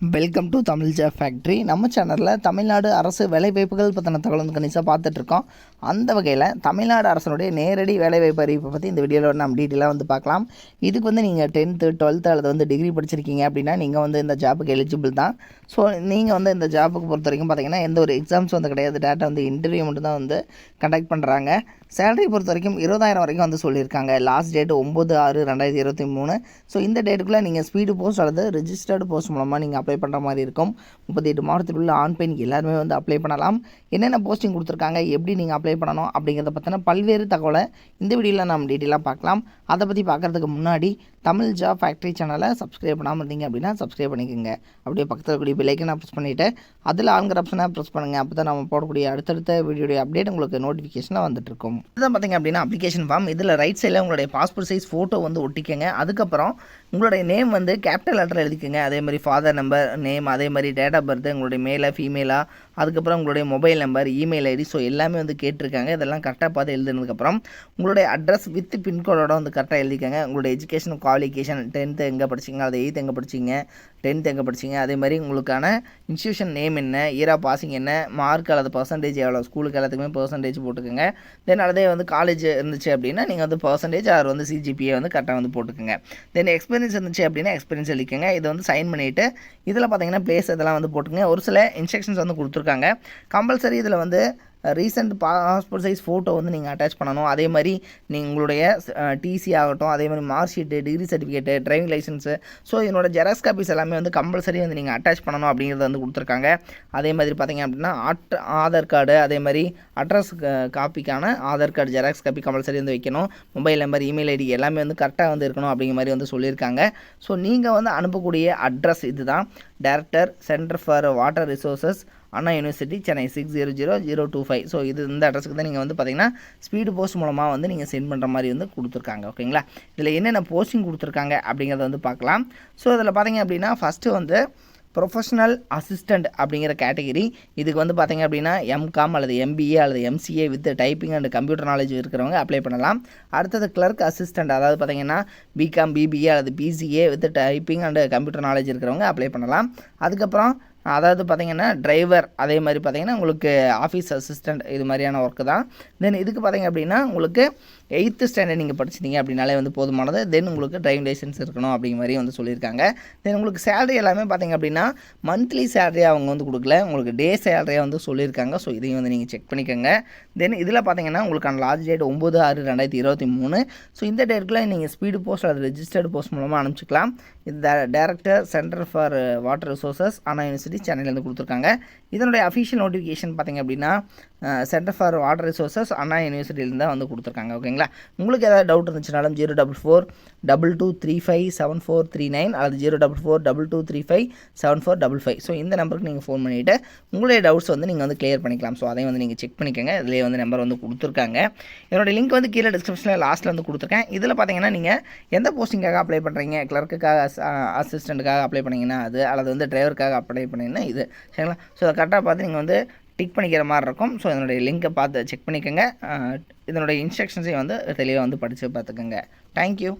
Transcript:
Welcome to Tamil job factory. நம்ம சேனலில் தமிழ்நாடு அரசு வேலைவாய்ப்புகள் பற்றின தகவல் வந்து கணிசாக பார்த்துட்ருக்கோம். அந்த வகையில் தமிழ்நாடு அரசனுடைய நேரடி வேலைவாய்ப்பு அறிவிப்பை பற்றி இந்த வீடியோவில் நம்ம டீட்டெயிலாக வந்து பார்க்கலாம். இதுக்கு வந்து நீங்கள் 10th 12th அல்லது வந்து டிகிரி படிச்சிருக்கீங்க அப்படின்னா நீங்கள் வந்து இந்த ஜாப்புக்கு எலிஜிபிள் தான். ஸோ நீங்கள் வந்து இந்த ஜாப்புக்கு பொறுத்த வரைக்கும் பார்த்தீங்கன்னா எந்த ஒரு எக்ஸாம்ஸ் வந்து கிடையாது. டேரெக்டாக வந்து இன்டர்வியூ மட்டும் தான் வந்து கண்டக்ட் பண்ணுறாங்க. சேலரி பொறுத்த வரைக்கும் 20,000 வரைக்கும் வந்து சொல்லியிருக்காங்க. Last date 9/6/2023. ஸோ இந்த டேட்டுக்குள்ளே நீங்கள் ஸ்பீடு போஸ்ட் அல்லது ரிஜிஸ்டர்டு போஸ்ட் மூலமாக நீங்கள் அப்ளை பண்ணுற மாதிரி இருக்கும். 38 மாவட்டத்தில் உள்ள ஆண் பெண் எல்லாருமே வந்து அப்ளை பண்ணலாம். என்னென்ன போஸ்டிங் கொடுத்துருக்காங்க, எப்படி நீங்கள் அப்ளை பண்ணணும் அப்படிங்கிறத பற்றின பல்வேறு தகவலை இந்த வீடியோவில் நம்ம டீட்டெயிலாக பார்க்கலாம். அதை பற்றி பார்க்குறதுக்கு முன்னாடி தமிழ் ஜாப் ஃபேக்ட்ரி சேனலை சப்ஸ்கிரைப் பண்ணாமல் இருந்தீங்க அப்படின்னா சப்ஸ்கிரைப் பண்ணிக்கோங்க. அப்படியே பக்கத்தில் கூடிய பெல்லைக்கனை ப்ரெஸ் பண்ணிவிட்டு அதில் ஆளுங்கிற ஆப்ஷனை ப்ரெஸ் பண்ணுங்கள். அப்போ தான் நம்ம போடக்கூடிய அடுத்தடுத்த வீடியோடைய அப்டேட் உங்களுக்கு நோட்டிஃபிகேஷனாக வந்துட்டுருக்கும். இதுதான் பார்த்திங்க அப்படின்னா அப்ளிகேஷன் ஃபார்ம். இதில் ரைட் சைடில் உங்களுடைய பாஸ்போர்ட் சைஸ் ஃபோட்டோ வந்து ஒட்டிக்கங்க. அதுக்கப்புறம் உங்களுடைய நேம் வந்து கேபிட்டல் லெட்டரில் எழுதிக்கங்க. அதே மாதிரி ஃபாதர் நம்பர், நேம், அதே மாதிரி டேட் ஆஃப் பர்த், உங்களுடைய மேலாக ஃபீமேலாக, அதுக்கப்புறம் உங்களுடைய mobile number, email ID, so எல்லாமே வந்து கேட்டிருக்காங்க. இதெல்லாம் கரெக்டாக பார்த்து எழுதுனதுக்கப்புறம் உங்களுடைய அட்ரஸ் வித் பின்கோடோட வந்து கரெக்டாக எழுதிக்கங்க. உங்களுடைய எஜுகேஷன் குவாலிஃபிகேஷன் 10th எங்கே படிச்சிங்க, அது 8th எங்கே படிச்சிங்க, 10th எங்கே படிச்சிங்க, அதே மாதிரி உங்களுக்கான இன்ஸ்டியூஷன் நேம் என்ன, இயர் ஆஃப் பாசிங் என்ன, மார்க் அல்லது பர்சன்டேஜ் எவ்வளோ, ஸ்கூலுக்கு எல்லாத்துக்குமே பர்சன்டேஜ் போட்டுக்கோங்க. தென் அதே வந்து காலேஜ் இருந்துச்சு அப்படின்னா நீங்கள் வந்து பர்சன்டேஜ் அது வந்து சிஜிபிஏ வந்து கரெக்டாக வந்து போட்டுக்கோங்க. தென் எக்ஸ்பீரியன்ஸ் இருந்துச்சு அப்படின்னா எக்ஸ்பீரியன்ஸ் எழுதிக்கங்க. இதை வந்து சைன் பண்ணிவிட்டு இதில் பார்த்தீங்கன்னா பிளேஸ் இதெல்லாம் வந்து போட்டுங்க. ஒரு சில இன்ஸ்ட்ரக்ஷன்ஸ் வந்து கொடுத்துருக்காங்க. கம்பல்சரி இதில் வந்து ரீசெண்ட் பாஸ்போர்ட் சைஸ் ஃபோட்டோ வந்து நீங்கள் அட்டாச் பண்ணணும். அதே மாதிரி நீங்கள் உங்களுடைய டிசி ஆகட்டும், அதே மாதிரி mark sheet, degree certificate, driving licence, so இதனோட ஜெராக்ஸ் காப்பீஸ் எல்லாமே வந்து கம்பல்சரி வந்து நீங்கள் அட்டாச் பண்ணணும் அப்படிங்கிறத வந்து கொடுத்துருக்காங்க. அதே மாதிரி பார்த்திங்க அப்படின்னா ஆதார் கார்டு, அதே மாதிரி அட்ரஸ் காப்பிக்கான Aadhaar card xerox copy compulsory வந்து வைக்கணும். மொபைல் நம்பர், இமெயில் ஐடி எல்லாமே வந்து கரெக்டாக வந்து இருக்கணும் அப்படிங்கிற மாதிரி வந்து சொல்லியிருக்காங்க. ஸோ நீங்கள் வந்து அனுப்பக்கூடிய அட்ரஸ் இதுதான். Director, centre for water resources, Anna university, Chennai 600025. So இந்த அட்ரஸுக்கு தான் நீங்கள் வந்து பார்த்தீங்கன்னா ஸ்பீடு போஸ்ட் மூலமாக வந்து நீங்கள் சென்ட் பண்ணுற மாதிரி வந்து கொடுத்துருக்காங்க. ஓகேங்களா? இதில் என்னென்ன போஸ்டிங் கொடுத்துருக்காங்க அப்படிங்கிறத வந்து பார்க்கலாம். ஸோ இதில் பார்த்தீங்க அப்படின்னா ஃபஸ்ட்டு வந்து ப்ரொஃபஷனல் அசிஸ்டண்ட் அப்படிங்கிற கேட்டகிரி. இதுக்கு வந்து பார்த்திங்க அப்படின்னா எம்காம் அல்லது எம்பிஏ அல்லது MCA with typing and computer knowledge இருக்கிறவங்க அப்ளை பண்ணலாம். அடுத்தது கிளர்க் அசிஸ்டண்ட், அதாவது பார்த்திங்கன்னா பிகாம், பிபிஏ அல்லது BCA with typing and computer knowledge இருக்கிறவங்க அப்ளை பண்ணலாம். அதுக்கப்புறம் அதாவது பார்த்திங்கன்னா டிரைவர், அதே மாதிரி பார்த்திங்கன்னா உங்களுக்கு ஆஃபீஸ் அசிஸ்டண்ட், இது மாதிரியான ஒர்க்கு தான். தென் இதுக்கு பார்த்திங்க அப்படின்னா உங்களுக்கு 8th ஸ்டாண்டர்ட் நீங்கள் படிச்சிட்டிங்க அப்படின்னாலே வந்து போதுமானது. தென் உங்களுக்கு டிரைவிங் லைசன்ஸ் இருக்கணும் அப்படிங்கிற மாதிரி வந்து சொல்லியிருக்காங்க. தென் உங்களுக்கு சேலரி எல்லாமே பார்த்திங்க அப்படின்னா மந்த்லி சேலரியாக அவங்க வந்து கொடுக்கல, உங்களுக்கு டே சேலரியாக வந்து சொல்லியிருக்காங்க. ஸோ இதையும் வந்து நீங்கள் செக் பண்ணிக்கோங்க. தென் இதில் பார்த்திங்கன்னா உங்களுக்கான லாஸ்ட் டேட் 9/6/2023. ஸோ இந்த டேட்டுக்குள்ளே நீங்கள் ஸ்பீடு போஸ்ட் அல்லது ரெஜிஸ்டர்டு போஸ்ட் மூலமாக அனுப்பிச்சிக்கலாம். இது director, centre for water resources, Anna university, சென்னையிலேருந்து கொடுத்துருக்காங்க. இதனுடைய அஃபிஷியல் நோட்டிஃபிகேஷன் பார்த்திங்க அப்படின்னா சென்டர் ஃபார் வாட்டர் ரிசோர்ஸஸ், அண்ணா யூனிவர்சிட்டியிலேருந்து தான் வந்து கொடுத்துருக்காங்க. ஓகேங்களா? உங்களுக்கு ஏதாவது டவுட் இருந்துச்சுனாலும் 04422357439 அல்லது 04422357455. ஸோ இந்த நம்பருக்கு நீங்கள் ஃபோன் பண்ணிவிட்டு உங்களுடைய டவுட்ஸ் வந்து நீங்கள் வந்து கிளியர் பண்ணிக்கலாம். ஸோ அதையும் வந்து நீங்கள் செக் பண்ணிக்கோங்க. இதிலே வந்து நம்பர் வந்து கொடுத்துருக்காங்க. என்னோடய லிங்க் வந்து கீழே டிஸ்கிரிப்ஷனில் லாஸ்ட்டில் வந்து கொடுத்துருக்கேன். இதில் பார்த்தீங்கன்னா நீங்கள் எந்த போஸ்டிங்காக அப்ளை பண்ணுறீங்க, கிளர்க்குக்காக, அசிஸ்டண்ட்டுக்காக அப்ளை பண்ணிங்கன்னா அது, அல்லது வந்து டிரைவருக்காக அப்ளை பண்ணிங்கன்னா இது. சரிங்களா? ஸோ அதை கரெக்டாக பார்த்து நீங்கள் வந்து டிக் பண்ணிக்கிற மாதிரி இருக்கும். ஸோ இதனுடைய லிங்கை பார்த்து செக் பண்ணிக்கோங்க. இதனுடைய இன்ஸ்ட்ரக்ஷன்ஸையும் வந்து தெளிவாக வந்து படித்து பார்த்துக்கோங்க. தேங்க்யூ.